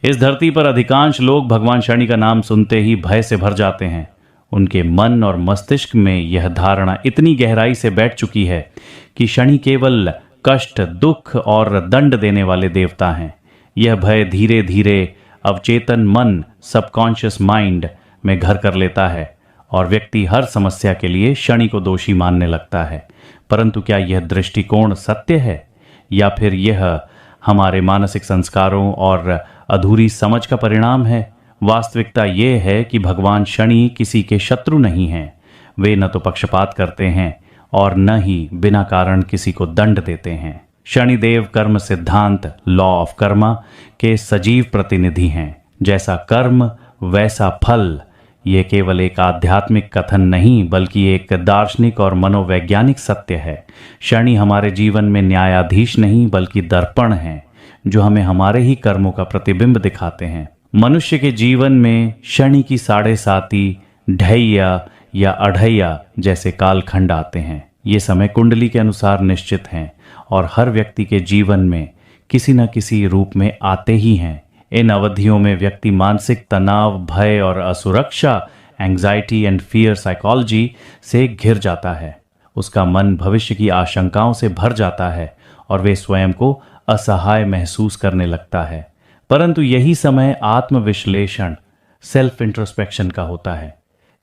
इस धरती पर अधिकांश लोग भगवान शनि का नाम सुनते ही भय से भर जाते हैं। उनके मन और मस्तिष्क में यह धारणा इतनी गहराई से बैठ चुकी है कि शनि केवल कष्ट, दुख और दंड देने वाले देवता हैं। यह भय धीरे धीरे अवचेतन मन, सबकॉन्शियस माइंड में घर कर लेता है और व्यक्ति हर समस्या के लिए शनि को दोषी मानने लगता है। परंतु क्या यह दृष्टिकोण सत्य है या फिर यह हमारे मानसिक संस्कारों और अधूरी समझ का परिणाम है? वास्तविकता यह है कि भगवान शनि किसी के शत्रु नहीं हैं। वे न तो पक्षपात करते हैं और न ही बिना कारण किसी को दंड देते हैं। शनिदेव कर्म सिद्धांत, लॉ ऑफ कर्मा के सजीव प्रतिनिधि हैं। जैसा कर्म वैसा फल, ये केवल एक आध्यात्मिक कथन नहीं बल्कि एक दार्शनिक और मनोवैज्ञानिक सत्य है। शनि हमारे जीवन में न्यायाधीश नहीं बल्कि दर्पण है, जो हमें हमारे ही कर्मों का प्रतिबिंब दिखाते हैं। मनुष्य के जीवन में शनि की 7.5, ढैया या अढ़ैया जैसे कालखंड आते हैं। ये समय कुंडली के अनुसार निश्चित हैं और हर व्यक्ति के जीवन में किसी न किसी रूप में आते ही हैं। इन अवधियों में व्यक्ति मानसिक तनाव, भय और असुरक्षा, एंग्जाइटी एंड फियर साइकोलॉजी से घिर जाता है। उसका मन भविष्य की आशंकाओं से भर जाता है और वे स्वयं को असहाय महसूस करने लगता है। परंतु यही समय आत्मविश्लेषण, सेल्फ इंट्रोस्पेक्शन का होता है।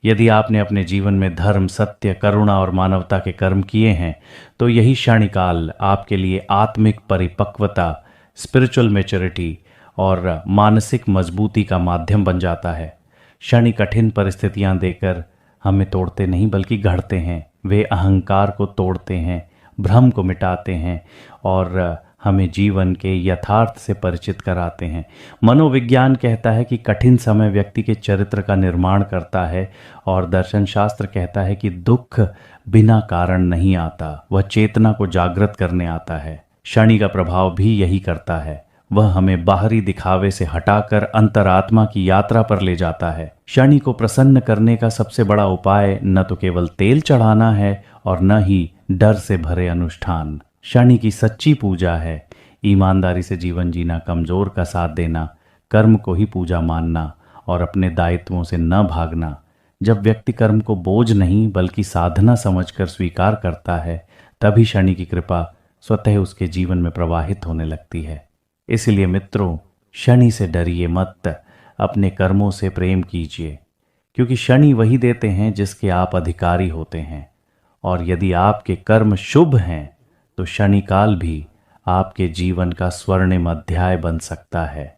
यदि आपने अपने जीवन में धर्म, सत्य, करुणा और मानवता के कर्म किए हैं तो यही क्षणिकाल आपके लिए आत्मिक परिपक्वता, स्पिरिचुअल मैच्योरिटी और मानसिक मजबूती का माध्यम बन जाता है। शनि कठिन परिस्थितियां देकर हमें तोड़ते नहीं बल्कि गढ़ते हैं। वे अहंकार को तोड़ते हैं, भ्रम को मिटाते हैं और हमें जीवन के यथार्थ से परिचित कराते हैं। मनोविज्ञान कहता है कि कठिन समय व्यक्ति के चरित्र का निर्माण करता है और दर्शन शास्त्र कहता है कि दुख बिना कारण नहीं आता, वह चेतना को जागृत करने आता है। शनि का प्रभाव भी यही करता है। वह हमें बाहरी दिखावे से हटाकर अंतरात्मा की यात्रा पर ले जाता है। शनि को प्रसन्न करने का सबसे बड़ा उपाय न तो केवल तेल चढ़ाना है और न ही डर से भरे अनुष्ठान। शनि की सच्ची पूजा है ईमानदारी से जीवन जीना, कमजोर का साथ देना, कर्म को ही पूजा मानना और अपने दायित्वों से न भागना। जब व्यक्ति कर्म को बोझ नहीं बल्कि साधना समझकर स्वीकार करता है, तभी शनि की कृपा स्वतः उसके जीवन में प्रवाहित होने लगती है। इसलिए मित्रों, शनि से डरिए मत, अपने कर्मों से प्रेम कीजिए, क्योंकि शनि वही देते हैं जिसके आप अधिकारी होते हैं। और यदि आपके कर्म शुभ हैं तो शनि काल भी आपके जीवन का स्वर्णिम अध्याय बन सकता है।